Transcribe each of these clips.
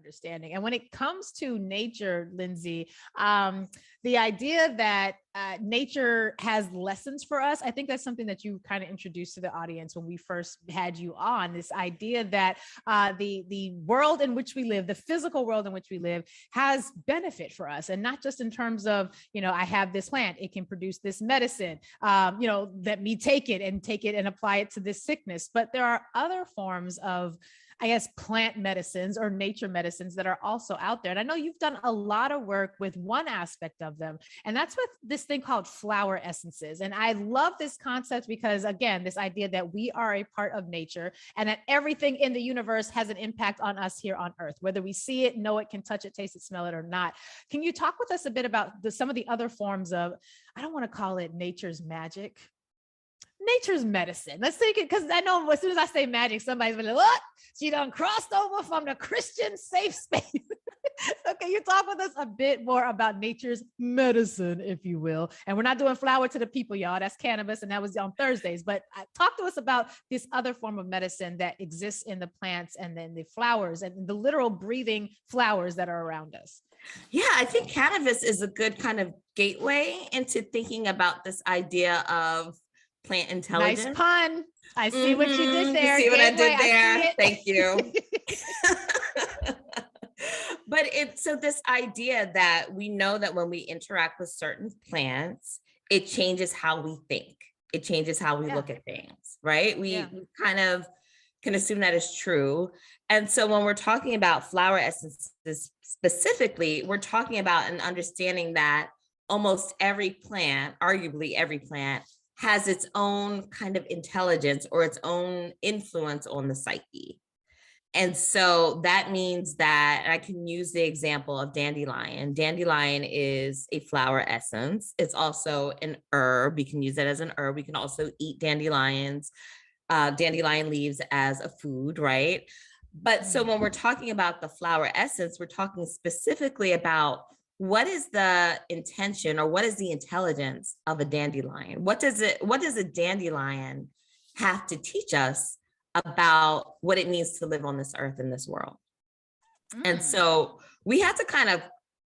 understanding. And when it comes to nature, Lindsay, the idea that nature has lessons for us, I think that's something that you kind of introduced to the audience when we first had you on, this idea that the world in which we live, the physical world in which we live, has benefit for us. And not just in terms of, I have this plant, it can produce this medicine, let me take it and apply it to this sickness. But there are other forms of, I guess, plant medicines or nature medicines that are also out there. And I know you've done a lot of work with one aspect of them, and that's with this thing called flower essences. And I love this concept because, again, this idea that we are a part of nature and that everything in the universe has an impact on us here on Earth, whether we see it, know it, can touch it, taste it, smell it, or not. Can you talk with us a bit about some of the other forms of, I don't want to call it nature's magic, nature's medicine? Let's take it, because I know as soon as I say magic, somebody's gonna be like, what? She done crossed over from the Christian safe space. So can you talk with us a bit more about nature's medicine, if you will? And we're not doing flower to the people, y'all. That's cannabis, and that was on Thursdays. But talk to us about this other form of medicine that exists in the plants and then the flowers and the literal breathing flowers that are around us. Yeah, I think cannabis is a good kind of gateway into thinking about this idea of plant intelligence. Nice pun. I see what you did there. You see what I did there? Thank you. But so this idea that we know that when we interact with certain plants, it changes how we think. It changes how we look at things, right? We kind of can assume that is true. And so when we're talking about flower essences specifically, we're talking about an understanding that almost every plant, arguably every plant, has its own kind of intelligence or its own influence on the psyche. And so that means that I can use the example of dandelion. Dandelion is a flower essence. It's also an herb. We can use it as an herb. We can also eat dandelion leaves as a food, right? But so when we're talking about the flower essence, we're talking specifically about what is the intention or what is the intelligence of a dandelion? What does a dandelion have to teach us about what it means to live on this earth in this world? And so we have to kind of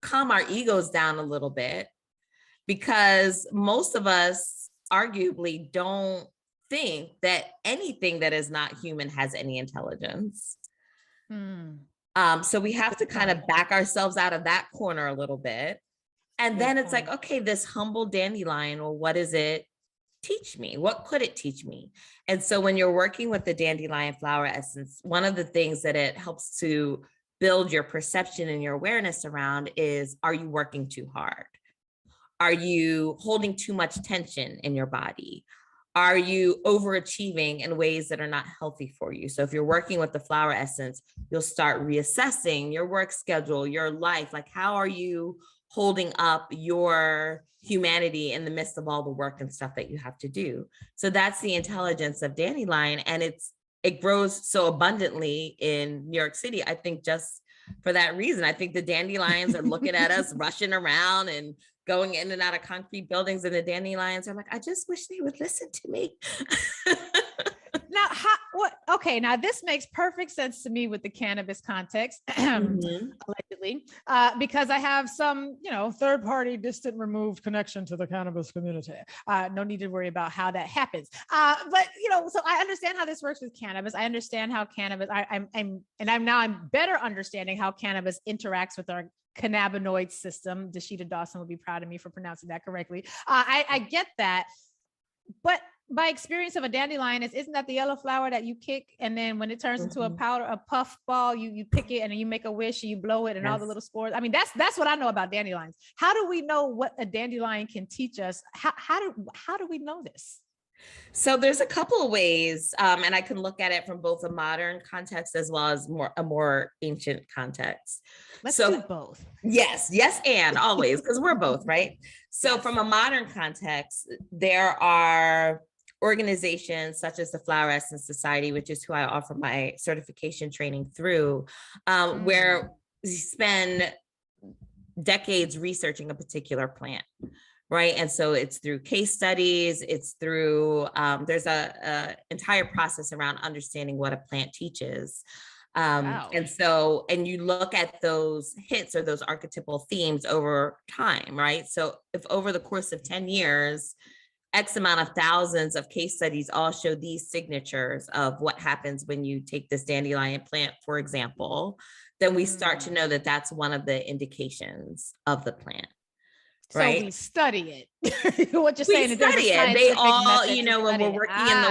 calm our egos down a little bit, because most of us arguably don't think that anything that is not human has any intelligence. So we have to kind of back ourselves out of that corner a little bit. And then it's like, okay, this humble dandelion, well, what does it teach me? What could it teach me? And so when you're working with the dandelion flower essence, one of the things that it helps to build your perception and your awareness around is, are you working too hard? Are you holding too much tension in your body? Are you overachieving in ways that are not healthy for you? So if you're working with the flower essence, you'll start reassessing your work schedule, your life. Like, how are you holding up your humanity in the midst of all the work and stuff that you have to do? So that's the intelligence of dandelion. And it grows so abundantly in New York City. I think just for that reason, I think the dandelions are looking at us rushing around and going in and out of concrete buildings, and the dandelions are like, I just wish they would listen to me. Now this makes perfect sense to me with the cannabis context, allegedly, because I have some, third party, distant, removed connection to the cannabis community. No need to worry about how that happens. But so I understand how this works with cannabis. I understand how cannabis. I'm better understanding how cannabis interacts with our cannabinoid system. Dashita Dawson would be proud of me for pronouncing that correctly. I get that, but by experience of a dandelion, isn't that the yellow flower that you kick, and then when it turns into a powder, a puff ball, you pick it and then you make a wish and you blow it and all the little spores. I mean, that's what I know about dandelions. How do we know what a dandelion can teach us? How do we know this? So there's a couple of ways, and I can look at it from both a modern context as well as a more ancient context. Let's do both. Yes, and always, because we're both, right? So from a modern context, there are organizations such as the Flower Essence Society, which is who I offer my certification training through, where we spend decades researching a particular plant. Right. And so it's through case studies, it's through, there's a entire process around understanding what a plant teaches. Wow. And you look at those hits or those archetypal themes over time, right? So if over the course of 10 years, X amount of thousands of case studies all show these signatures of what happens when you take this dandelion plant, for example, then we start to know that that's one of the indications of the plant. Right? So we study it. What you're saying is there's a scientific they all, method when we're working in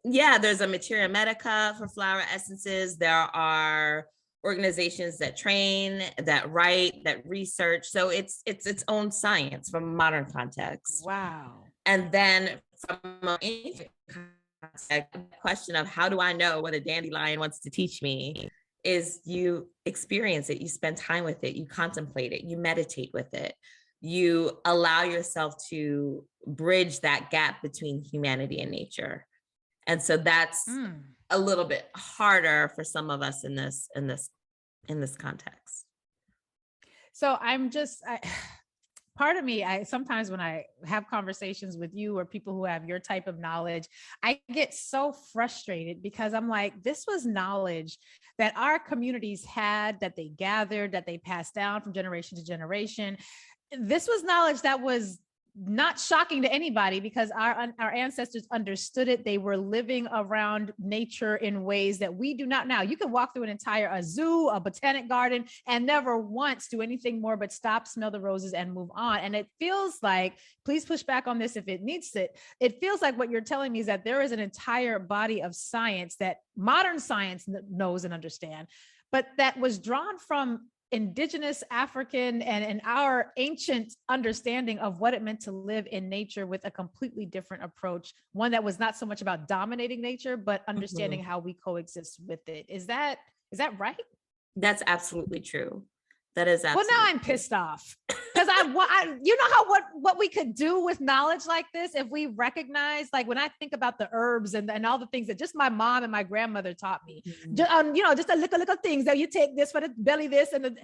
the, there's a materia medica for flower essences. There are organizations that train, that write, that research. So it's its own science from a modern context. Wow. And then from an ancient context, the question of how do I know what a dandelion wants to teach me is you experience it, you spend time with it, you contemplate it, you meditate with it, you allow yourself to bridge that gap between humanity and nature. And so that's a little bit harder for some of us in this context. So I'm just, part of me, sometimes when I have conversations with you or people who have your type of knowledge, I get so frustrated because I'm like, this was knowledge that our communities had, that they gathered, that they passed down from generation to generation. This was knowledge that was not shocking to anybody because our ancestors understood it. They were living around nature in ways that we do not now. You can walk through an entire zoo, a botanic garden, and never once do anything more but stop, smell the roses, and move on. And it feels like, please push back on this if it needs it. It feels like what you're telling me is that there is an entire body of science that modern science knows and understands, but that was drawn from Indigenous, African, and our ancient understanding of what it meant to live in nature with a completely different approach, one that was not so much about dominating nature, but understanding how we coexist with it. Is that right? That's absolutely true. That is absolutely. Well, now I'm pissed off because you know how what we could do with knowledge like this if we recognize, like when I think about the herbs and all the things that just my mom and my grandmother taught me, just the little things that you take this for the belly, this and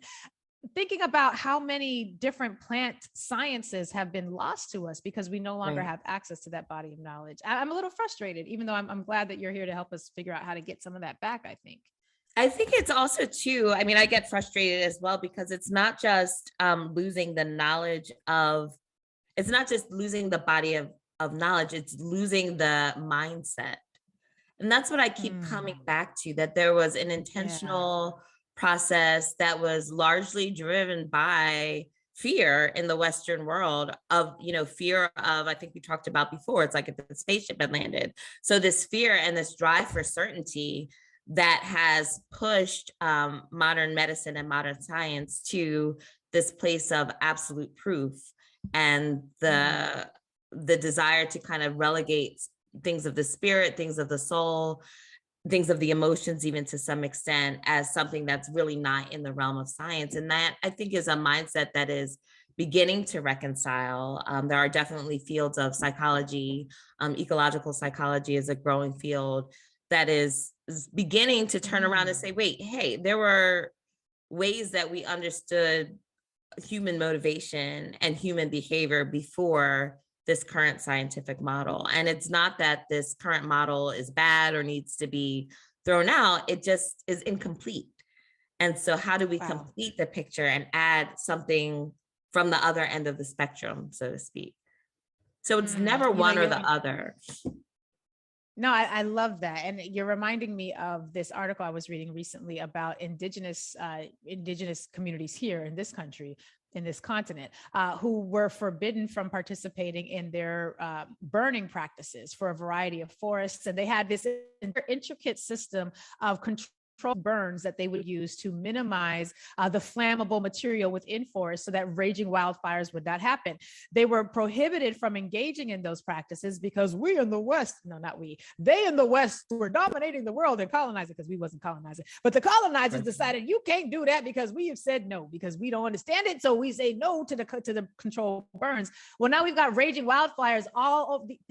thinking about how many different plant sciences have been lost to us because we no longer have access to that body of knowledge. I'm a little frustrated, even though I'm glad that you're here to help us figure out how to get some of that back, I think it's also too, I mean, I get frustrated as well because it's not just losing the knowledge of, it's not just losing the body of knowledge, it's losing the mindset. And that's what I keep coming back to, that there was an intentional process that was largely driven by fear in the Western world of, fear of, I think we talked about before, it's like if the spaceship had landed. So this fear and this drive for certainty that has pushed modern medicine and modern science to this place of absolute proof and the desire to kind of relegate things of the spirit, things of the soul, things of the emotions, even to some extent, as something that's really not in the realm of science. And that, I think, is a mindset that is beginning to reconcile. There are definitely fields of psychology. Ecological psychology is a growing field that is beginning to turn around and say, wait, hey, there were ways that we understood human motivation and human behavior before this current scientific model. And it's not that this current model is bad or needs to be thrown out, it just is incomplete. And so how do we complete the picture and add something from the other end of the spectrum, so to speak? So it's never one or the other. No, I love that. And you're reminding me of this article I was reading recently about indigenous communities here in this country, in this continent, who were forbidden from participating in their burning practices for a variety of forests. And they had this intricate system of control burns that they would use to minimize the flammable material within forests so that raging wildfires would not happen. They were prohibited from engaging in those practices because we in the West, no, not we, they in the West were dominating the world and colonizing, because we wasn't colonizing, but the colonizers decided you can't do that because we have said no, because we don't understand it. So we say no to the controlled burns. Well, now we've got raging wildfires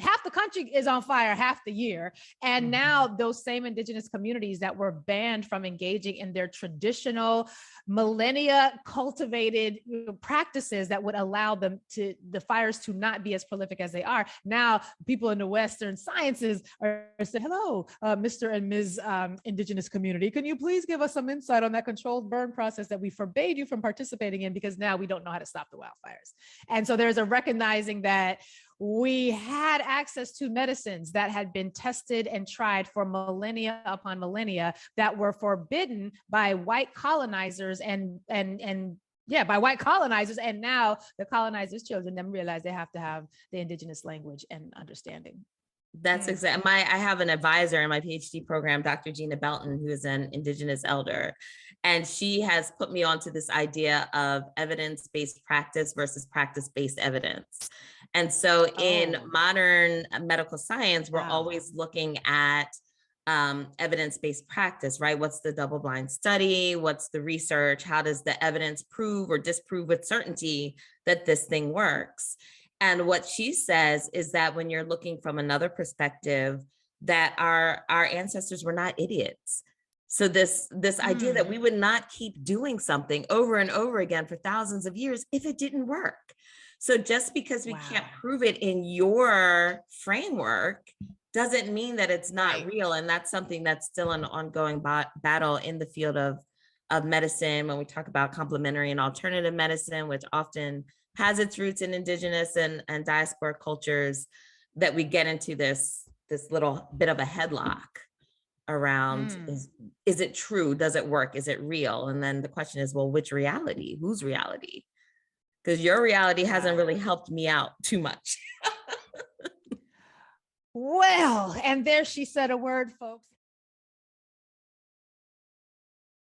half the country is on fire half the year. And now those same indigenous communities that were banned banned from engaging in their traditional millennia cultivated practices that would allow them to the fires to not be as prolific as they are. Now, people in the Western sciences are saying, hello, Mr. and Ms. Indigenous community, can you please give us some insight on that controlled burn process that we forbade you from participating in because now we don't know how to stop the wildfires. And so there's a recognizing that we had access to medicines that had been tested and tried for millennia upon millennia that were forbidden by white colonizers by white colonizers. And now the colonizers' children then realize they have to have the indigenous language and understanding. That's exactly. I have an advisor in my PhD program, Dr. Gina Belton, who is an Indigenous elder. And she has put me onto this idea of evidence-based practice versus practice-based evidence. And so in modern medical science, we're always looking at evidence-based practice, right? What's the double-blind study? What's the research? How does the evidence prove or disprove with certainty that this thing works? And what she says is that when you're looking from another perspective, that our ancestors were not idiots. So this idea that we would not keep doing something over and over again for thousands of years if it didn't work. So just because we can't prove it in your framework doesn't mean that it's not real. And that's something that's still an ongoing battle in the field of medicine when we talk about complementary and alternative medicine, which often has its roots in indigenous and diaspora cultures, that we get into this little bit of a headlock around is it true? Does it work? Is it real? And then the question is, well, which reality? Whose reality? Because your reality hasn't really helped me out too much. Well, and there she said a word, folks.